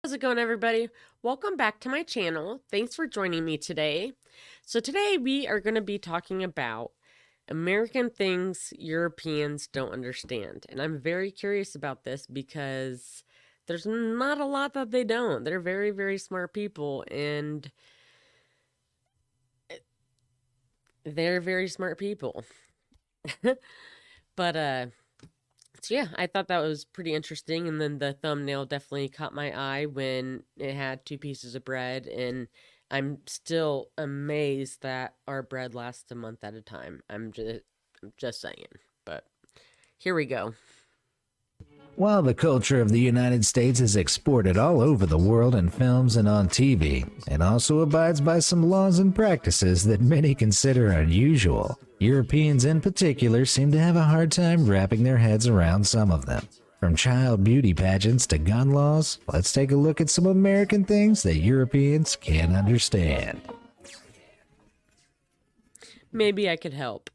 How's it going, everybody? Welcome back to my channel. Thanks for joining me today. So today we are going to be talking about American things Europeans don't understand. And I'm very curious about this because there's not a lot that they don't. They're very, very smart people, and they're very smart people. But so yeah, I thought that was pretty interesting, and then the thumbnail definitely caught my eye when it had two pieces of bread, and I'm still amazed that our bread lasts a month at a time. I'm just saying. But here we go. While the culture of the United States is exported all over the world in films and on TV, it also abides by some laws and practices that many consider unusual. Europeans in particular seem to have a hard time wrapping their heads around some of them. From child beauty pageants to gun laws, let's take a look at some American things that Europeans can't understand. Maybe I could help.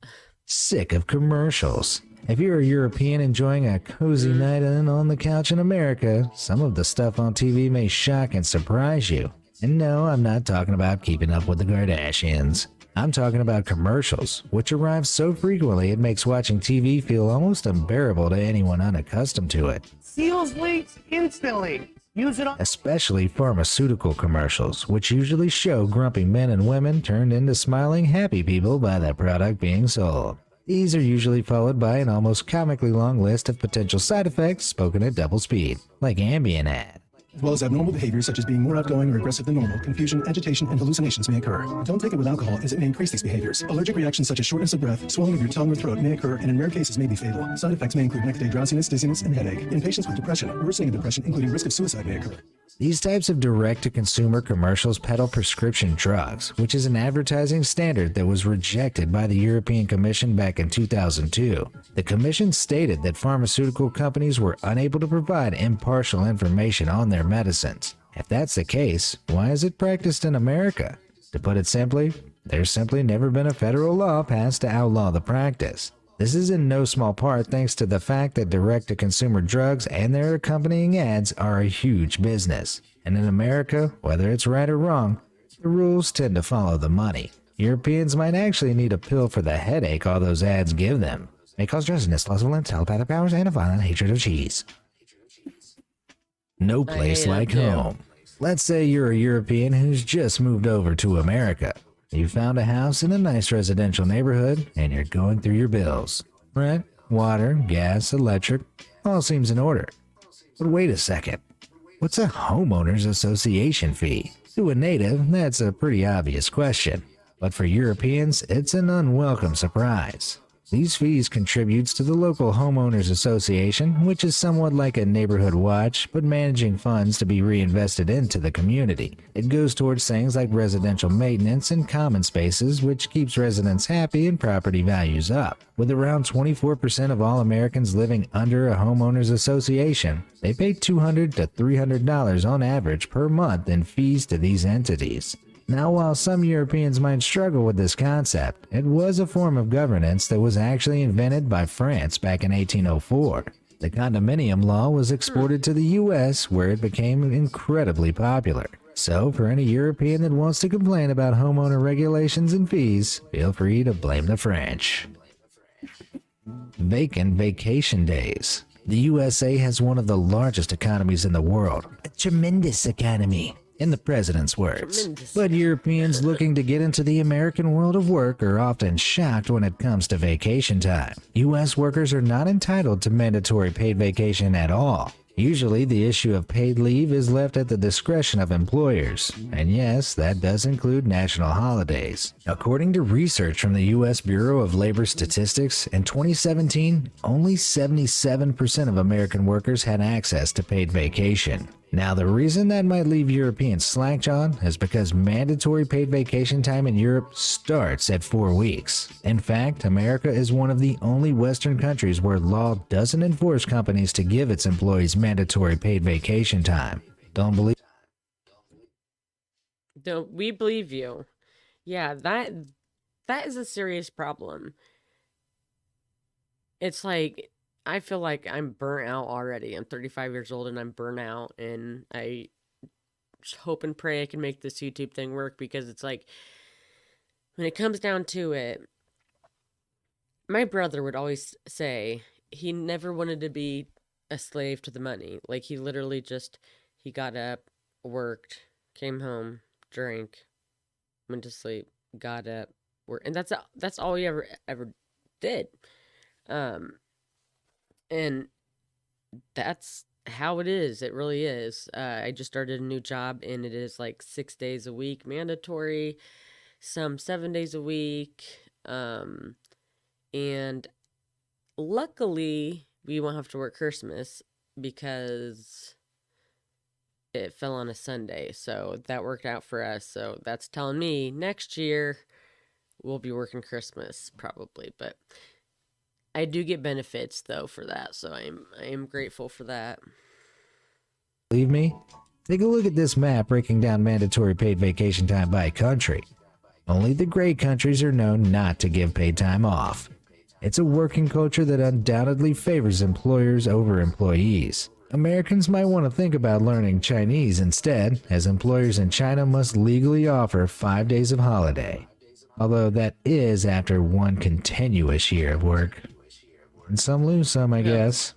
Sick of commercials. If you're a European enjoying a cozy night in on the couch in America, some of the stuff on TV may shock and surprise you. And no, I'm not talking about Keeping Up with the Kardashians. I'm talking about commercials, which arrive so frequently it makes watching TV feel almost unbearable to anyone unaccustomed to it. Seals leaks instantly. Use it on. Especially pharmaceutical commercials, which usually show grumpy men and women turned into smiling, happy people by the product being sold. These are usually followed by an almost comically long list of potential side effects spoken at double speed, like Ambien ad. As well as abnormal behaviors such as being more outgoing or aggressive than normal, confusion, agitation, and hallucinations may occur. Don't take it with alcohol as it may increase these behaviors. Allergic reactions such as shortness of breath, swelling of your tongue or throat may occur and in rare cases may be fatal. Side effects may include next-day drowsiness, dizziness, and headache. In patients with depression, worsening of depression, including risk of suicide, may occur. These types of direct-to-consumer commercials peddle prescription drugs, which is an advertising standard that was rejected by the European Commission back in 2002. The Commission stated that pharmaceutical companies were unable to provide impartial information on their medicines. If that's the case, why is it practiced in America? To put it simply, there's simply never been a federal law passed to outlaw the practice. This is in no small part thanks to the fact that direct-to-consumer drugs and their accompanying ads are a huge business. And in America, whether it's right or wrong, the rules tend to follow the money. Europeans might actually need a pill for the headache all those ads give them. May cause drowsiness, loss of limbs, telepathic powers, and a violent hatred of cheese. No place like home. Let's say you're a European who's just moved over to America. You found a house in a nice residential neighborhood, and you're going through your bills. Rent, water, gas, electric, all seems in order. But wait a second. What's a homeowners association fee? To a native, that's a pretty obvious question. But for Europeans, it's an unwelcome surprise. These fees contributes to the local homeowners association, which is somewhat like a neighborhood watch, but managing funds to be reinvested into the community. It goes towards things like residential maintenance and common spaces, which keeps residents happy and property values up. With around 24% of all Americans living under a homeowners association, they pay $200 to $300 on average per month in fees to these entities. Now, while some Europeans might struggle with this concept, it was a form of governance that was actually invented by France back in 1804. The condominium law was exported to the US, where it became incredibly popular. So, for any European that wants to complain about homeowner regulations and fees, feel free to blame the French. Vacant vacation days. The USA has one of the largest economies in the world, a tremendous economy, in the president's words. Tremendous. But Europeans looking to get into the American world of work are often shocked when it comes to vacation time. U.S. workers are not entitled to mandatory paid vacation at all. Usually, the issue of paid leave is left at the discretion of employers, and yes, that does include national holidays. According to research from the U.S. Bureau of Labor Statistics, in 2017, only 77% of American workers had access to paid vacation. Now, the reason that might leave Europeans slack-jawed is because mandatory paid vacation time in Europe starts at 4 weeks. In fact, America is one of the only Western countries where law doesn't enforce companies to give its employees mandatory paid vacation time. Don't believe? Don't we believe you? Yeah, that is a serious problem. It's like I feel like I'm burnt out already. I'm 35 years old and I'm burnt out, and I just hope and pray I can make this YouTube thing work, because it's like, when it comes down to it, my brother would always say he never wanted to be a slave to the money. Like, he literally just, he got up, worked, came home, drank, went to sleep, got up, worked, and that's all he ever did. And that's how it is. It really is. I just started a new job, and it is like 6 days a week mandatory, some 7 days a week. And luckily, we won't have to work Christmas because it fell on a Sunday. So that worked out for us. So that's telling me next year we'll be working Christmas probably. But I do get benefits though for that. So I am grateful for that. Believe me? Take a look at this map breaking down mandatory paid vacation time by country. Only the great countries are known not to give paid time off. It's a working culture that undoubtedly favors employers over employees. Americans might want to think about learning Chinese instead, as employers in China must legally offer 5 days of holiday. Although that is after one continuous year of work. And some lose some, I guess.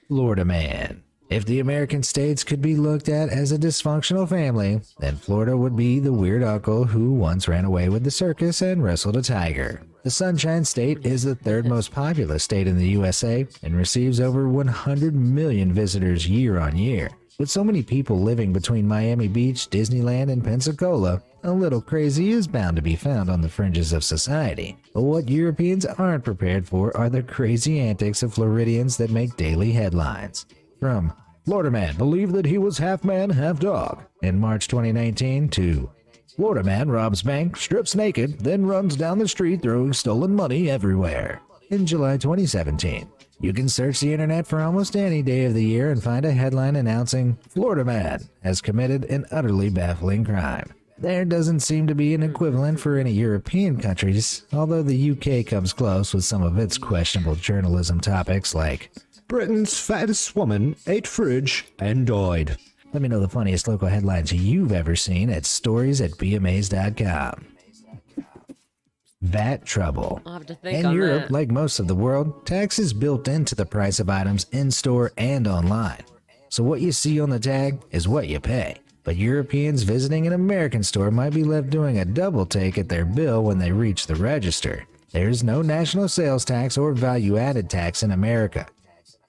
Florida man. If the American states could be looked at as a dysfunctional family, then Florida would be the weird uncle who once ran away with the circus and wrestled a tiger. The Sunshine State is the third most populous state in the USA and receives over 100 million visitors year on year. With so many people living between Miami Beach, Disneyland, and Pensacola, a little crazy is bound to be found on the fringes of society. But what Europeans aren't prepared for are the crazy antics of Floridians that make daily headlines. From Florida man believed that he was half man, half dog in March 2019 to Florida man robs bank, strips naked, then runs down the street throwing stolen money everywhere in July 2017. You can search the internet for almost any day of the year and find a headline announcing Florida man has committed an utterly baffling crime. There doesn't seem to be an equivalent for any European countries, although the UK comes close with some of its questionable journalism topics like Britain's fattest woman ate fridge and died. Let me know the funniest local headlines you've ever seen at stories@bmas.com. VAT trouble. I'll have to think In on Europe, that. like most of the world, tax is built into the price of items in-store and online. So what you see on the tag is what you pay. But Europeans visiting an American store might be left doing a double take at their bill when they reach the register. There's no national sales tax or value-added tax in America.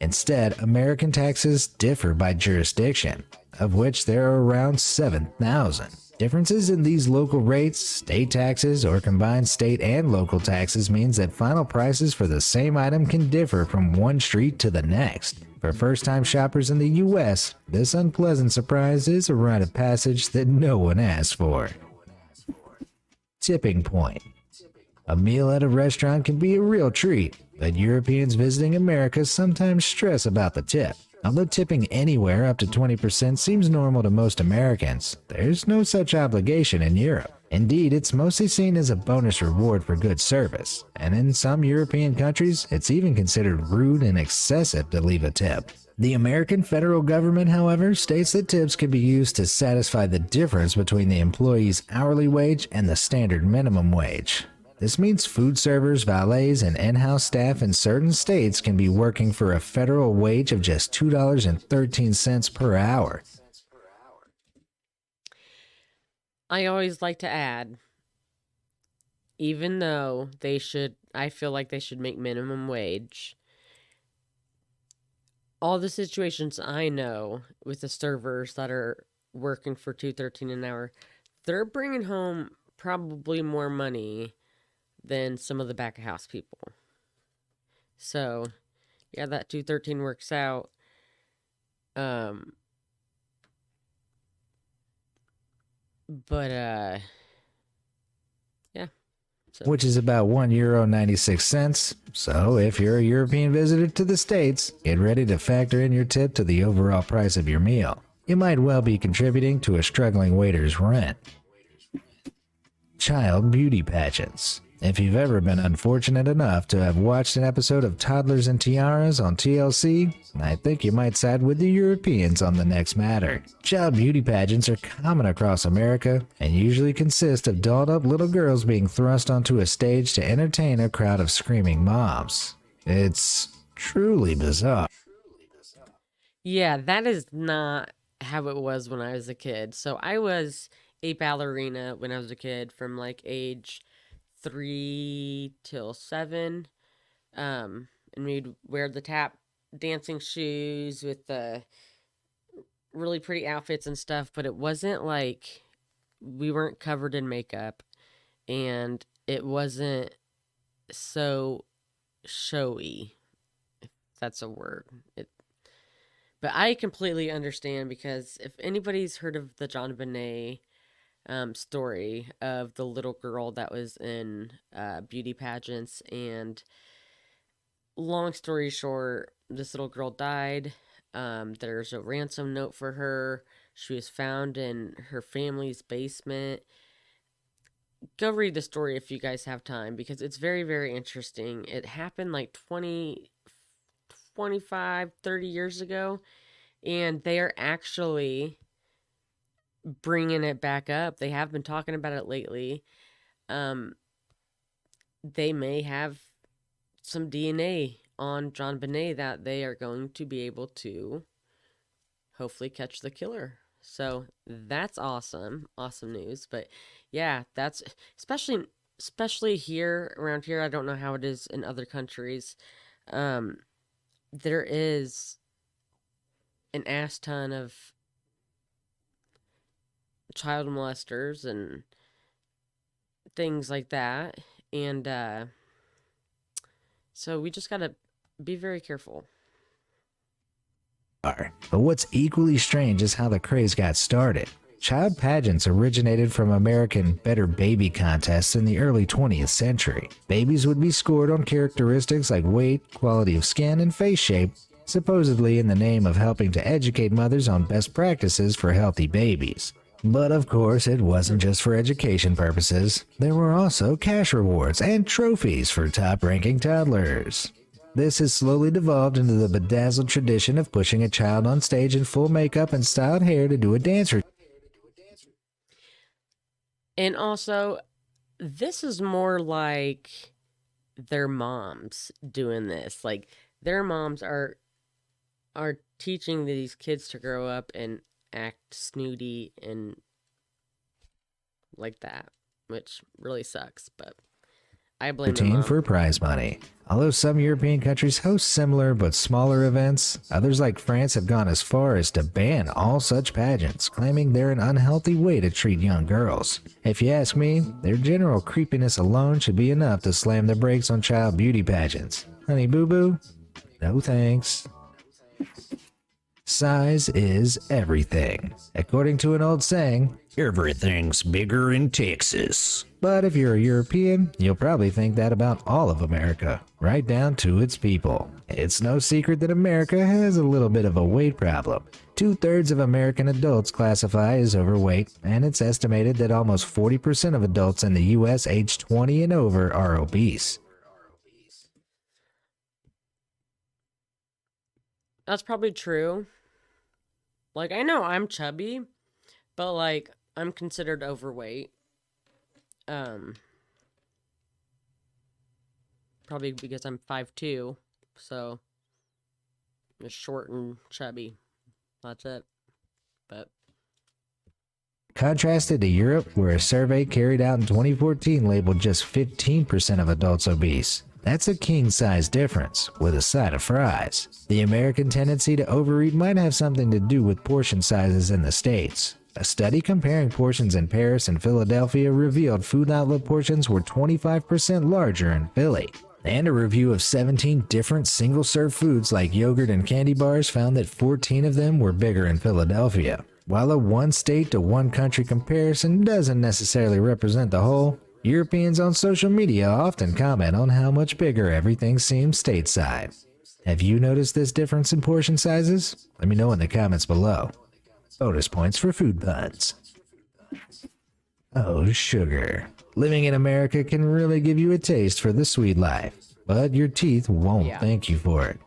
Instead, American taxes differ by jurisdiction, of which there are around 7,000. Differences in these local rates, state taxes, or combined state and local taxes means that final prices for the same item can differ from one street to the next. For first-time shoppers in the U.S., this unpleasant surprise is a rite of passage that no one asked for. Tipping point. A meal at a restaurant can be a real treat, but Europeans visiting America sometimes stress about the tip. Although tipping anywhere up to 20% seems normal to most Americans, there's no such obligation in Europe. Indeed, it's mostly seen as a bonus reward for good service, and in some European countries, it's even considered rude and excessive to leave a tip. The American federal government, however, states that tips can be used to satisfy the difference between the employee's hourly wage and the standard minimum wage. This means food servers, valets, and in-house staff in certain states can be working for a federal wage of just $2.13 per hour. I always like to add, even though I feel like they should make minimum wage, all the situations I know with the servers that are working for $2.13 an hour, they're bringing home probably more money than some of the back of house people. So, yeah, that 213 works out. Yeah. So. Which is about €1.96. So if you're a European visitor to the States, get ready to factor in your tip to the overall price of your meal. You might well be contributing to a struggling waiter's rent. Child beauty pageants. If you've ever been unfortunate enough to have watched an episode of Toddlers and Tiaras on TLC, I think you might side with the Europeans on the next matter. Child beauty pageants are common across America and usually consist of dolled-up little girls being thrust onto a stage to entertain a crowd of screaming moms. It's truly bizarre. Yeah, that is not how it was when I was a kid. So I was a ballerina when I was a kid from like age 3 till 7. And we'd wear the tap dancing shoes with the really pretty outfits and stuff, but it wasn't like we weren't covered in makeup and it wasn't so showy, if that's a word. But I completely understand because if anybody's heard of the John Bonet story of the little girl that was in beauty pageants, and long story short, this little girl died. There's a ransom note for her. She was found in her family's basement. Go read the story if you guys have time because it's very, very interesting. It happened like 20, 25, 30 years ago, and they are actually bringing it back up. They have been talking about it lately. They may have some DNA on John Bonet that they are going to be able to hopefully catch the killer. So that's awesome. Awesome news. But yeah, that's especially here around here. I don't know how it is in other countries. There is an ass ton of child molesters and things like that. And so we just gotta be very careful. But what's equally strange is how the craze got started. Child pageants originated from American Better Baby contests in the early 20th century. Babies would be scored on characteristics like weight, quality of skin, and face shape, supposedly in the name of helping to educate mothers on best practices for healthy babies. But of course, it wasn't just for education purposes. There were also cash rewards and trophies for top-ranking toddlers. This has slowly devolved into the bedazzled tradition of pushing a child on stage in full makeup and styled hair to do a dance routine. And also, this is more like their moms doing this. Like their moms are teaching these kids to grow up and act snooty and like that, which really sucks, but I blame the mom. For prize money. Although some European countries host similar but smaller events, others like France have gone as far as to ban all such pageants, claiming they're an unhealthy way to treat young girls. If you ask me, their general creepiness alone should be enough to slam the brakes on child beauty pageants. Honey boo boo? No thanks. Size is everything. According to an old saying, everything's bigger in Texas. But if you're a European, you'll probably think that about all of America, right down to its people. It's no secret that America has a little bit of a weight problem. 2/3 of American adults classify as overweight, and it's estimated that almost 40% of adults in the U.S. aged 20 and over are obese. That's probably true. Like, I know I'm chubby, but, like, I'm considered overweight. Probably because I'm 5'2", so I'm just short and chubby. That's it. But Contrasted to Europe, where a survey carried out in 2014 labeled just 15% of adults obese. That's a king-size difference, with a side of fries. The American tendency to overeat might have something to do with portion sizes in the States. A study comparing portions in Paris and Philadelphia revealed food outlet portions were 25% larger in Philly. And a review of 17 different single-serve foods like yogurt and candy bars found that 14 of them were bigger in Philadelphia. While a one-state to one-country comparison doesn't necessarily represent the whole, Europeans on social media often comment on how much bigger everything seems stateside. Have you noticed this difference in portion sizes? Let me know in the comments below. Bonus points for food puns. Oh, sugar. Living in America can really give you a taste for the sweet life, but your teeth won't Yeah. thank you for it.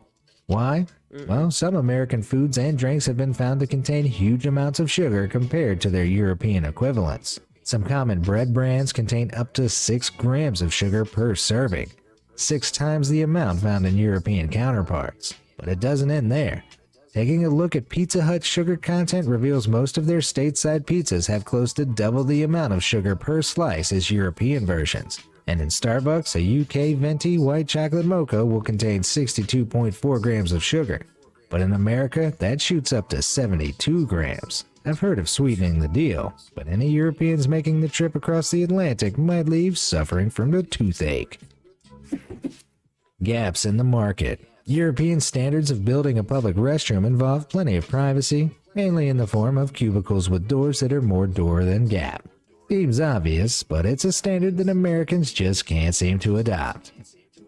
Why? Well, some American foods and drinks have been found to contain huge amounts of sugar compared to their European equivalents. Some common bread brands contain up to 6 grams of sugar per serving, 6 times the amount found in European counterparts. But it doesn't end there. Taking a look at Pizza Hut's sugar content reveals most of their stateside pizzas have close to double the amount of sugar per slice as European versions. And in Starbucks, a UK venti white chocolate mocha will contain 62.4 grams of sugar. But in America, that shoots up to 72 grams. I've heard of sweetening the deal, but any Europeans making the trip across the Atlantic might leave suffering from the toothache. Gaps in the market. European standards of building a public restroom involve plenty of privacy, mainly in the form of cubicles with doors that are more door than gap. Seems obvious, but it's a standard that Americans just can't seem to adopt.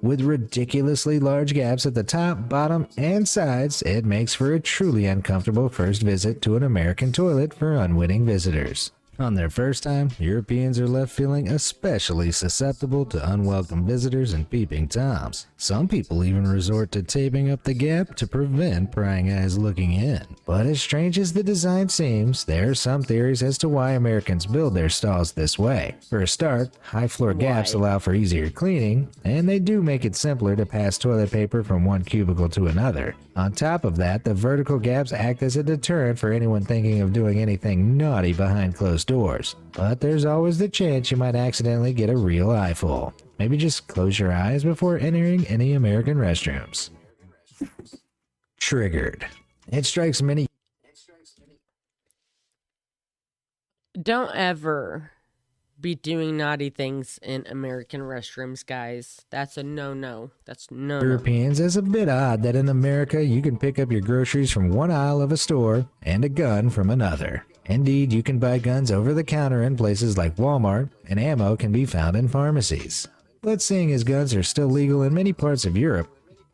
With ridiculously large gaps at the top, bottom, and sides, it makes for a truly uncomfortable first visit to an American toilet for unwitting visitors. On their first time, Europeans are left feeling especially susceptible to unwelcome visitors and peeping toms. Some people even resort to taping up the gap to prevent prying eyes looking in. But as strange as the design seems, there are some theories as to why Americans build their stalls this way. For a start, high floor gaps allow for easier cleaning, and they do make it simpler to pass toilet paper from one cubicle to another. On top of that, the vertical gaps act as a deterrent for anyone thinking of doing anything naughty behind closed doors. But there's always the chance you might accidentally get a real eyeful. Maybe just close your eyes before entering any American restrooms. Triggered. It strikes many. Don't ever be doing naughty things in American restrooms, guys. That's a no-no. That's no-no. Europeans as a bit odd that in America you can pick up your groceries from one aisle of a store and a gun from another. Indeed, you can buy guns over the counter in places like Walmart, and ammo can be found in pharmacies. But seeing as guns are still legal in many parts of Europe,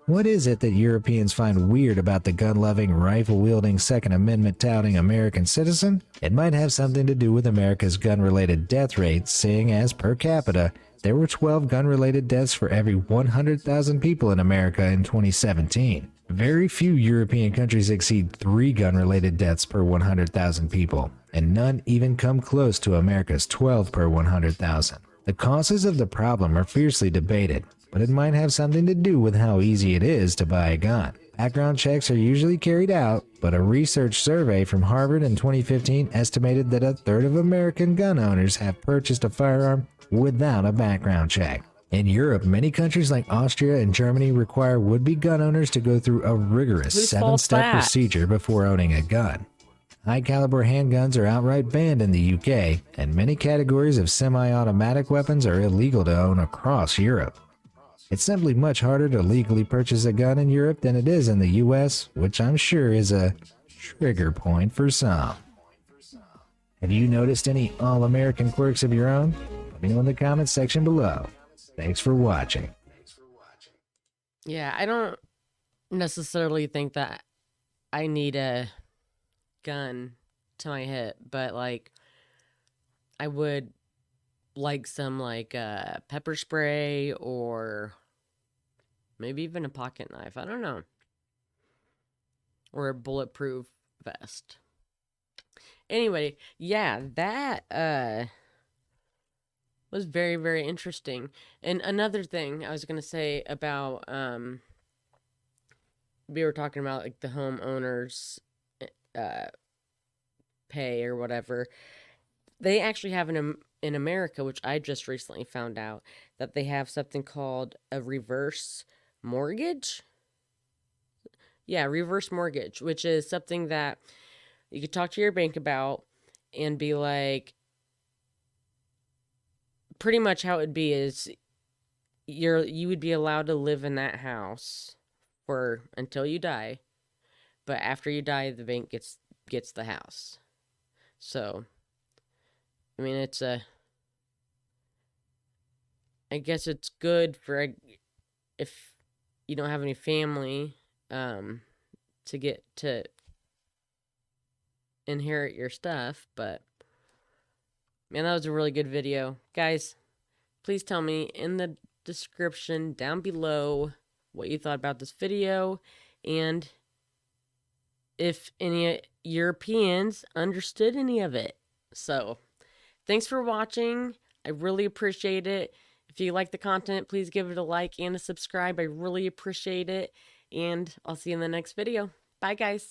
what is it that Europeans find weird about the gun-loving, rifle-wielding, Second Amendment-touting American citizen? It might have something to do with America's gun-related death rate, seeing as per capita, there were 12 gun-related deaths for every 100,000 people in America in 2017. Very few European countries exceed 3 gun-related deaths per 100,000 people, and none even come close to America's 12 per 100,000. The causes of the problem are fiercely debated, but it might have something to do with how easy it is to buy a gun. Background checks are usually carried out, but a research survey from Harvard in 2015 estimated that a third of American gun owners have purchased a firearm without a background check. In Europe, many countries like Austria and Germany require would-be gun owners to go through a rigorous Whose fault's 7-step that? procedure before owning a gun. High-caliber handguns are outright banned in the UK, and many categories of semi-automatic weapons are illegal to own across Europe. It's simply much harder to legally purchase a gun in Europe than it is in the US, which I'm sure is a trigger point for some. Have you noticed any all-American quirks of your own? Let me know in the comments section below. Thanks for watching. Yeah, I don't necessarily think that I need a gun to my hip, but like I would like some like pepper spray or maybe even a pocket knife. I don't know. Or a bulletproof vest. Anyway, yeah, that was very, very interesting. And another thing I was going to say about, we were talking about like the homeowners pay or whatever. They actually have in America, which I just recently found out, that they have something called a reverse mortgage. Yeah, reverse mortgage, which is something that you could talk to your bank about and be like, pretty much how it would be is you would be allowed to live in that house for until you die, but after you die, the bank gets the house. So, I mean, I guess it's good for if you don't have any family, to get to inherit your stuff. But man, that was a really good video, guys. please tell me in the description down below what you thought about this video and if any Europeans understood any of it. So, thanks for watching. I really appreciate it. If you like the content, please give it a like and a subscribe. I really appreciate it. And I'll see you in the next video. Bye, guys.